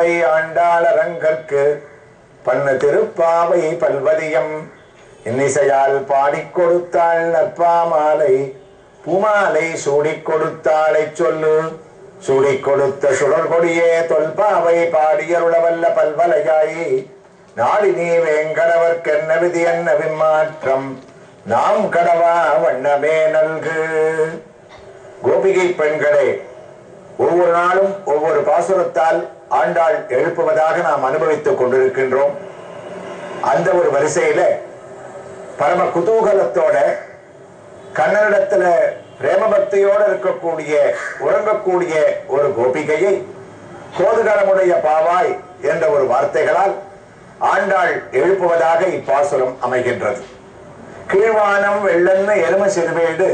திருப்பாவை ஆண்டாளரங்கற்கு பண்ண திருப்பாவை பல்வதியம் இன்னிசையால் பாடிக் கொடுத்தாள் நற்பாமாலை பூமாலை சூடிக் கொடுத்தாளை சொல்லு சூடிக் கொடுத்த சுடர்கொடியே தொல்பாவை பாடியருளவல்ல பல்வலையாயி நாடினி வேங்கடவர்க்கென்ன விதி என்ன விமாற்றம் நாம் கடவா வண்ணமே நல்கு. கோபிகை பெண்களே, ஒவ்வொரு நாளும் ஒவ்வொரு பாசுரத்தால் ஆண்டாள் எழுப்புவதாக நாம் அனுபவித்துக் கொண்டிருக்கின்றோம். அந்த ஒரு வரிசையில பரம குதூகலத்தோட கண்ணனிடத்துல பிரேமபக்தியோடு இருக்கக்கூடிய உறங்கக்கூடிய ஒரு கோபிகையை கோதுகலமுடைய பாவாய் என்ற ஒரு வார்த்தைகளால் ஆண்டாள் எழுப்புவதாக இப்பாசுரம் அமைகின்றது. கீழ்வானம் வெள்ளன்னு எரும சிறுவேடு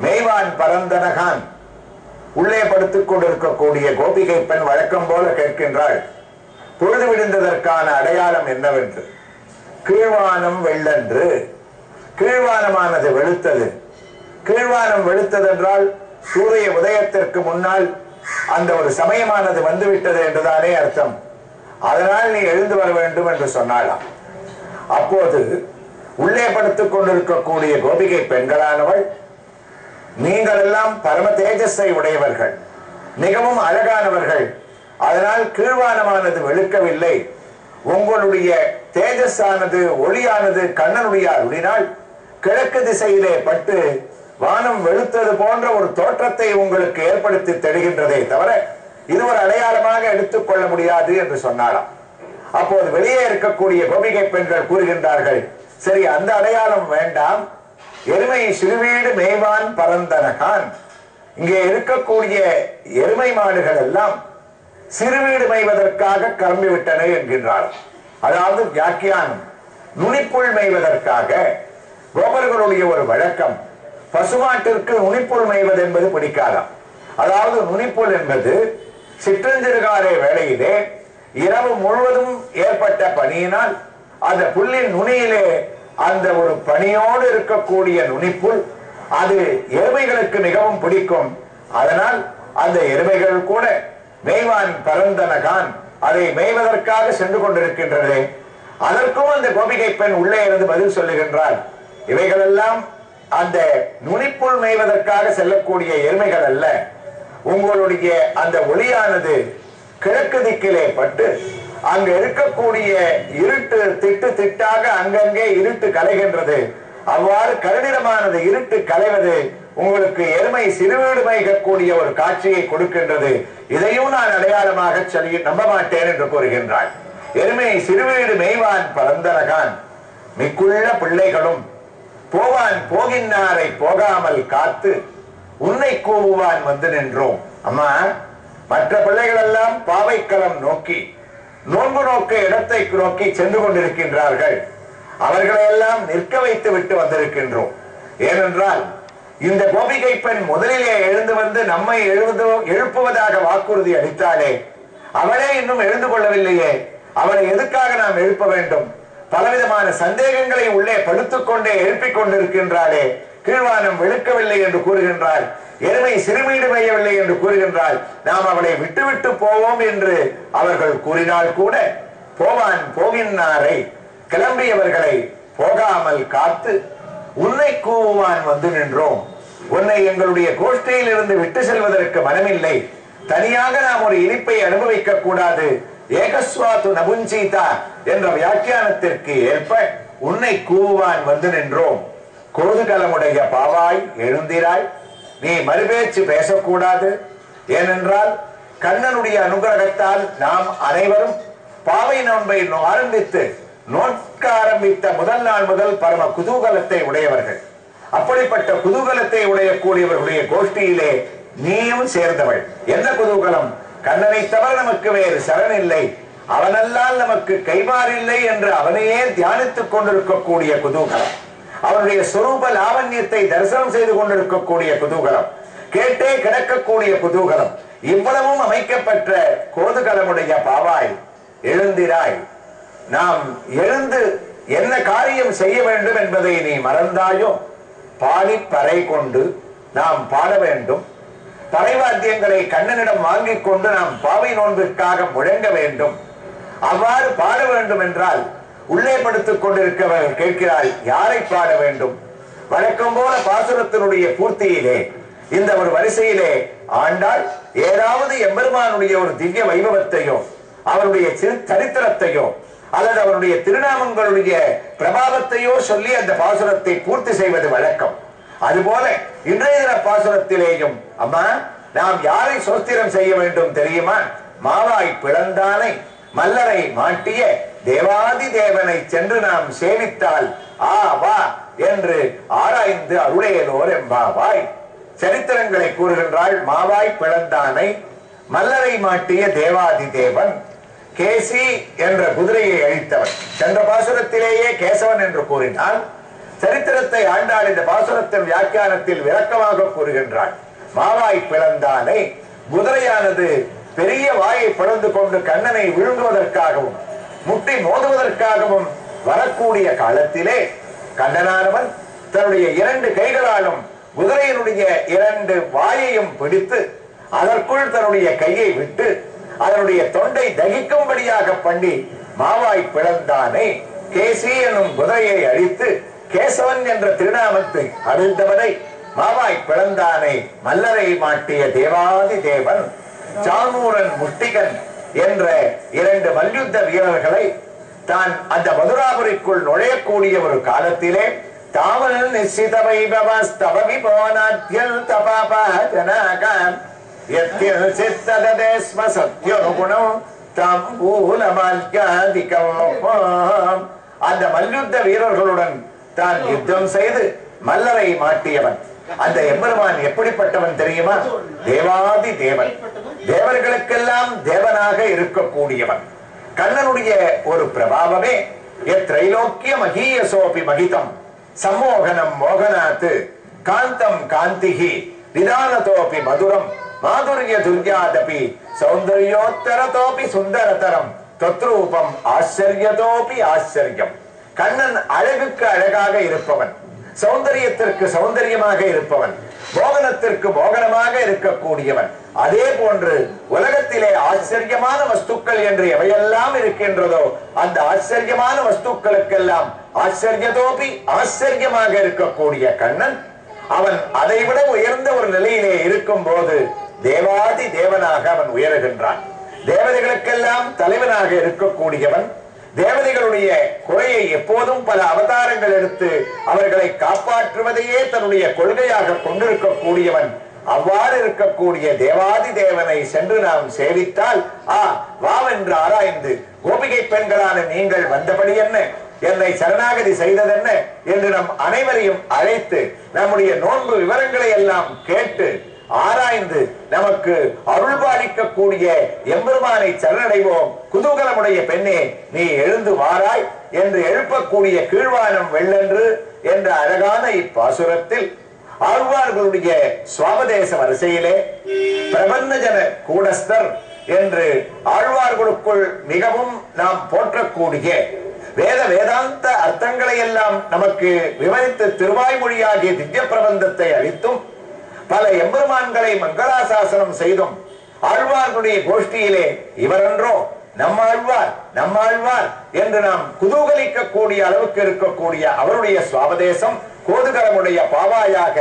மெய்வான் பரந்தனகான். உள்ளே படுத்துக் கொண்டிருக்கக்கூடிய கோபிகை பெண் வழக்கம் போல கேட்கின்றாள், பொழுது விடுந்ததற்கான அடையாளம் என்னவென்று. கீழ்வானம் வெள்ளன்று, கீழ்வானமானது வெளுத்தது. கீழ்வானம் வெளுத்ததென்றால் சூரிய உதயத்திற்கு முன்னால் அந்த ஒரு சமயமானது வந்துவிட்டது என்றுதானே அர்த்தம். அதனால் நீ எழுந்து வர வேண்டும் என்று சொன்னாளாம். அப்போது உள்ளே படுத்துக் கொண்டிருக்கக்கூடிய கோபிகை பெண்களானவள், நீங்கள் எல்லாம் பரம தேஜஸை உடையவர்கள், மிகவும் அழகானவர்கள், அதனால் கீழ்வானமானது வெளுக்கவில்லை. உங்களுடைய தேஜஸானது ஒளியானது கண்ணனுடைய அருளினால் கிழக்கு திசையிலே பட்டு வானம் வெளுத்தது போன்ற ஒரு தோற்றத்தை உங்களுக்கு ஏற்படுத்தி தருகின்றதே தவிர இது ஒரு அடையாளமாக எடுத்துக் கொள்ள முடியாது என்று சொன்னாராம். அப்போது வெளியே இருக்கக்கூடிய கோபிகை பெண்கள் கூறுகின்றார்கள், சரி, அந்த அடையாளம் வேண்டாம், எருமை சிறுவீடு மேய்வான் பரந்தனகான். இங்கே இருக்கக்கூடிய எருமை மாடுகள் எல்லாம் சிறுவீடு மேய்வதற்காக கிளம்பிவிட்டன என்கின்றார். அதாவது வியாக்கியானம், நுனிப்புள் மேய்வதற்காக. கோபர்களுடைய ஒரு வழக்கம், பசுமாட்டிற்கு நுனிப்புள் மேய்வது என்பது பிடிக்காதாம். அதாவது நுனிப்புள் என்பது சிற்றஞ்சிறுகாலை வேளையிலே இரவு முழுவதும் ஏற்பட்ட பனியினால் அந்த புல்லின் நுனியிலே அந்த ஒரு பனியோடு இருக்கக்கூடிய நுனிப்புல் அது எருமைகளுக்கு மிகவும் பிடிக்கும். அதனால் அந்த எருமைகள் கூட மேய்வான் பரந்தனகான் அதை மேய்வதற்காக சென்று கொண்டிருக்கின்றது. அதற்கும் அந்த கோபிகை பெண் உள்ளே இருந்து பதில் சொல்லுகின்றார், இவைகளெல்லாம் அந்த நுனிப்புல் மேய்வதற்காக செல்லக்கூடிய எருமைகள் அல்ல. உங்களுடைய அந்த ஒளியானது கிழக்கு திக்கிலே பட்டு அங்கு இருக்கக்கூடிய இருட்டு திட்டு திட்டாக அங்கங்கே இருட்டு கலைகின்றது. அவ்வாறு கருநிறமானது இருட்டு கலைவது உங்களுக்கு எருமை சிறுவீடு மேய்க்கக்கூடிய ஒரு காட்சியை கொடுக்கின்றது. இதையும் நான் அடையாளமாக சொல்லி நம்ப மாட்டேன் என்று கூறுகின்றாள். எருமை சிறுவீடு மேய்வான் பரந்தனகான், மிக்குள்ள பிள்ளைகளும் போவான் போகின்னாரை போகாமல் காத்து உன்னை கூவுவான் வந்து நின்றோம். அம்மா, மற்ற பிள்ளைகள் எல்லாம் பாவைக்களம் நோக்கி நோன்பு நோக்க இடத்தை நோக்கி சென்று கொண்டிருக்கின்றார்கள். அவர்களையெல்லாம் நிற்க வைத்து விட்டு வந்திருக்கின்றோம். ஏனென்றால் இந்த கோபிகை பெண் முதலிலே எழுந்து வந்து நம்மை எழுப்புவதாக வாக்குறுதி அளித்தாலே, அவளே இன்னும் எழுந்து கொள்ளவில்லையே, அவளை எதுக்காக நாம் எழுப்ப வேண்டும்? பலவிதமான சந்தேகங்களை உள்ளே படுத்துக் கொண்டே எழுப்பிக் கொண்டிருக்கின்றாளே. கீழ்வானம் வெளுக்கவில்லை என்று கூறுகின்றாள், எருமை சிறுமீடு மேயவில்லை என்று கூறுகின்றாள். நாம் அவளை விட்டுவிட்டு போவோம் என்று அவர்கள் கூறினால் கூட போவான் போகின்னாரை, கிளம்பியவர்களை போகாமல் காத்து உன்னை கூவுவான் வந்து நின்றோம். உன்னை எங்களுடைய கோஷ்டியில் இருந்து விட்டு செல்வதற்கு மனமில்லை. தனியாக நாம் ஒரு இனிப்பை அனுபவிக்க கூடாது. ஏகஸ்வாத்து நபுஞ்சீதா என்ற வியாக்கியானத்திற்கு ஏற்ப உன்னை கூவுவான் வந்து நின்றோம். கோதுகலமுடைய பாவாய் எழுந்திராய், நீ மறுபேச்சு பேசக்கூடாது. ஏனென்றால் கண்ணனுடைய அனுகிரகத்தால் நாம் அனைவரும் பாவை நோன்பை ஆரம்பித்து நோக்க ஆரம்பித்த முதல் நாள் முதல் பரம குதூகலத்தை உடையவர்கள். அப்படிப்பட்ட குதூகலத்தை உடையக்கூடியவர்களுடைய கோஷ்டியிலே நீயும் சேர்ந்தவள். என்ன குதூகலம்? கண்ணனை தவிர நமக்கு வேறு சரண் இல்லை, அவனல்லால் நமக்கு கைமாறில்லை என்று அவனையே தியானித்துக் கொண்டிருக்கக்கூடிய குதூகலம், அவனுடைய சொரூப லாவண்யத்தை தரிசனம் செய்து கொண்டிருக்கக்கூடிய குதூகலம், கேட்டே கிடக்கக்கூடிய குதூகலம், இவ்வளவும் அமைக்கப்பெற்ற கோதுகலமுடைய பாவாய் எழுந்திராய். நாம் எழுந்து என்ன காரியம் செய்ய வேண்டும் என்பதை நீ மறந்தாயோ? பாடி பறை கொண்டு நாம் பாட வேண்டும். பறைவாத்தியங்களை கண்ணனிடம் வாங்கிக் கொண்டு நாம் பாவை நோன்பிற்காக முழங்க வேண்டும். அவ்வாறு பாட வேண்டும் என்றால் உள்ளே படுத்துக் கொண்டிருக்கிறவர்கள் கேட்கிறாள், யாரை பாட வேண்டும்? வழக்கம் போல பாசுரத்தினுடைய பூர்த்தியிலே இந்த ஒரு வரிசையிலே ஆண்டாள் ஏதாவது எம்பெருமானுடைய ஒரு திவ்ய வைபவத்தையோ அவருடைய சரித்திரத்தையோ அல்லது அவருடைய திருநாமங்களுடைய பிரபாவத்தையோ சொல்லி அந்த பாசுரத்தை பூர்த்தி செய்வது வழக்கம். அதுபோல இன்றைய தின பாசுரத்திலேயும் அம்மா நாம் யாரை சோஸ்திரம் செய்ய வேண்டும் தெரியுமா? மாவாய் பிளந்தானை மல்லரை மாட்டிய தேவாதி தேவனை சென்று நாம் சேவித்தால் ஆ வா என்று ஆராய்ந்து அருளேலோர் எம்பாவாய். சரித்திரங்களை கூறுகின்றாள். மாவாய் பிளந்தானை மல்லரை மாட்டிய தேவாதி தேவன், கேசி என்ற குதிரையை அழித்தவன். சென்ற பாசுரத்திலேயே கேசவன் என்று கூறினான். சரித்திரத்தை ஆண்டாள் இந்த பாசுரத்தின் வியாக்கியானத்தில் விளக்கமாக கூறுகின்றாள். மாவாய் பிளந்தானை, குதிரையானது பெரிய வாயை பிளந்து கொண்டு கண்ணனை விழுங்குவதற்காகவும் முட்டி மோதுவதற்காகவும் வரக்கூடிய காலத்திலே கண்ணனானவன் தன்னுடைய 2 கைகளாலும் குதிரையினுடைய 2 வாயையும் பிடித்து அதற்குள் தன்னுடைய கையை விட்டு அதனுடைய தொண்டை தகிக்கும்படியாக பண்ணி மாவாய் பிளந்தானை கேசி என்னும் குதிரையை அழித்து கேசவன் என்ற திருநாமத்தை அழிந்தவனை மாவாய் பிளந்தானை மல்லரை மாட்டிய தேவாதி தேவன் சானூரன் முட்டிகன் என்ற 2 மல்யுத்த வீரர்களை தான் அந்த மதுராபுரிக்குள் நுழையக்கூடிய ஒரு காலத்திலே தாமல் நிச்சித வைபவஸ்தவ விபோனாத்யல் தபாபாஜனாகம் யத்யல் சித்தததேஸ்ம சத்யோகுணம் தம்பூலமால்யாதிகம். அந்த மல்யுத்த வீரர்களுடன் தான் யுத்தம் செய்து மல்லரை மாட்டியவன். அந்த எம்பெருமான் எப்படிப்பட்டவன் தெரியுமா? தேவாதி தேவன், தேவர்களுக்கெல்லாம் தேவனாக இருக்கக்கூடியவன். கண்ணனுடைய ஒரு பிரபாவமே திரைலோக்கிய மகீயசோபி மகிதம் சம்மோகனம் மோகனாத்து காந்தம் காந்திகி நிதானதோபி மதுரம் மாதுரிய துர்யாதபி சௌந்தர்யோத்தரதோபி சுந்தரதரம் தத்ரூபம் ஆச்சரியதோபி ஆச்சரியம். கண்ணன் அழகுக்கு அழகாக இருப்பவன், சௌந்தரியத்திற்கு சௌந்தரியமாக இருப்பவன், மோகனத்திற்கு மோகனமாக இருக்கக்கூடியவன். அதே போன்று உலகத்திலே ஆச்சரியமான வஸ்துக்கள் என்று எவையெல்லாம் இருக்கின்றதோ அந்த ஆச்சரியமான வஸ்துக்களுக்கெல்லாம் ஆச்சரியதோபி ஆச்சரியமாக இருக்கக்கூடிய கண்ணன், அவன் அதைவிட உயர்ந்த ஒரு நிலையிலே இருக்கும் போது தேவாதி தேவனாக அவன் உயர்கின்றான். தேவதைகளுக்கெல்லாம் தலைவனாக இருக்கக்கூடியவன், தேவதைகளுடைய குறையை எப்போதும் பல அவதாரங்கள் எடுத்து அவர்களை காப்பாற்றுவதையே தன்னுடைய கொள்கையாக கொண்டிருக்கக்கூடியவன். அவ்வாறு இருக்கக்கூடிய தேவாதி தேவனை சென்று நாம் சேவித்தால் வாவென்று ஆராய்ந்து கோபிகை பெண்களான நீங்கள் வந்தபடி என்ன, என்னை சரணாகதி செய்ததென்ன என்று நம் அனைவரையும் அழைத்து நம்முடைய நோன்பு விவரங்களை எல்லாம் கேட்டு ஆராய்ந்து நமக்கு அருள்பாலிக்கக்கூடிய எம்பெருமானை சரணடைவோம். குதூகலமுடைய பெண்ணே நீ எழுந்து வாராய் என்று எழுப்பக்கூடிய கீழ்வானம் வெள்ளென்று என்ற அழகான இப்பாசுரத்தில் ஆழ்வார்களுடைய சுவாபதேச வரிசையிலே பிரபன்னஜன கூடஸ்தர் என்று ஆழ்வார்களுக்குள் மிகவும் நாம் போற்றக்கூடிய வேத வேதாந்த அர்த்தங்களை எல்லாம் நமக்கு விவரித்து திருவாய்மொழியாகிய திவ்ய பிரபந்தத்தை அளித்தும் பல எம்பெருமான்களை மங்களாசாசனம் செய்தும் ஆழ்வார்களுடைய கோஷ்டியிலே இவரென்றோ நம்மாழ்வார் நம்மாழ்வார் என்று நாம் குதூகலிக்கக்கூடிய அளவுக்கு இருக்கக்கூடிய அவருடைய சுவாபதேசம் கோதுகலமுடைய பாவாயாக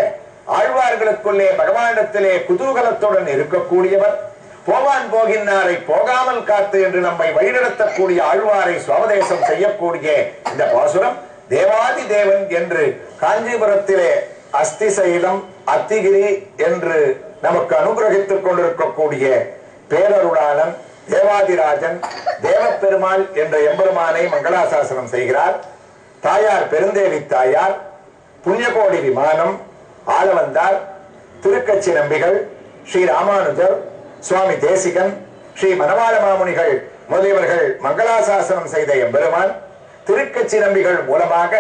ஆழ்வார்களுக்குள்ளே பகவானிடத்திலே குதூகலத்துடன் இருக்கக்கூடியவர். போவான் போகின்றாரை போகாமல் காத்து என்று நம்மை வழிநடத்தக்கூடிய ஆழ்வாரை சுவாபதேசம் செய்யக்கூடிய இந்த பாசுரம் தேவாதி தேவன் என்று காஞ்சிபுரத்திலே அஸ்திசைலம் அத்திகிரி என்று நமக்கு அனுகிரகித்துக் கொண்டிருக்கக்கூடிய பேரருளாளன் தேவாதிராஜன் தேவப்பெருமாள் என்ற எம்பெருமானை மங்களாசாசனம் செய்கிறார். தாயார் பெருந்தேவி தாயார், புண்ணியகோடி விமானம், ஆளவந்தார், திருக்கச்சி நம்பிகள், ஸ்ரீ ராமானுஜர், சுவாமி தேசிகன், ஸ்ரீ மணவாள மாமுனிகள் முதலியவர்கள் மங்களாசாசனம் செய்த எம்பெருமான் திருக்கச்சி நம்பிகள் மூலமாக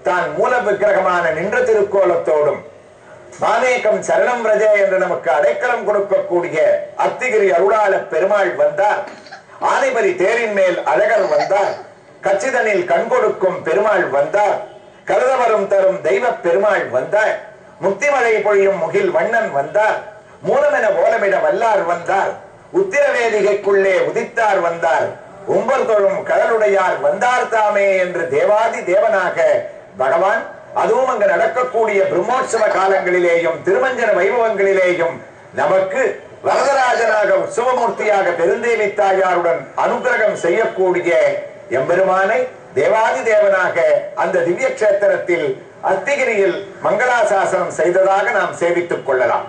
தான் மூல விக்கிரகமான நின்ற திருக்கோலத்தோடும் மானேகம் சரணம் ரஜே என்று நமக்கு அடைக்கலம் கொடுக்கக்கூடிய அத்திகிரி அருளாள பெருமாள் வந்தார். ஆனைபரி தேரின் மேல் அழகர் வந்தார். கச்சிதனில் கண் கொடுக்கும் பெருமாள் வந்தார். கருதவரும் தரும் தெய்வ பெருமாள் வந்தார். முக்திமழை பொழியும் முகில் வண்ணன் வந்தார். மூலமென ஓலமிட வல்லார் வந்தார், உத்திரவேதிகைக்குள்ளே உதித்தார் வந்தார், உம்பர் தொழும் கடலுடையார் வந்தார் தாமே என்று தேவாதி தேவனாக பகவான், அதுவும் அங்கு நடக்கக்கூடிய பிரம்மோற்சவ காலங்களிலேயும் திருமஞ்சன வைபவங்களிலேயும் நமக்கு வரதராஜனாக உற்சவமூர்த்தியாக பெருந்தேவி தாயாருடன் அனுகிரகம் செய்யக்கூடிய எம்பெருமானை தேவாதி தேவனாக அந்த திவ்ய கஷேத்திரத்தில் அத்திகிரியில் மங்களாசாசனம் செய்ததாக நாம் சேவித்துக் கொள்ளலாம்.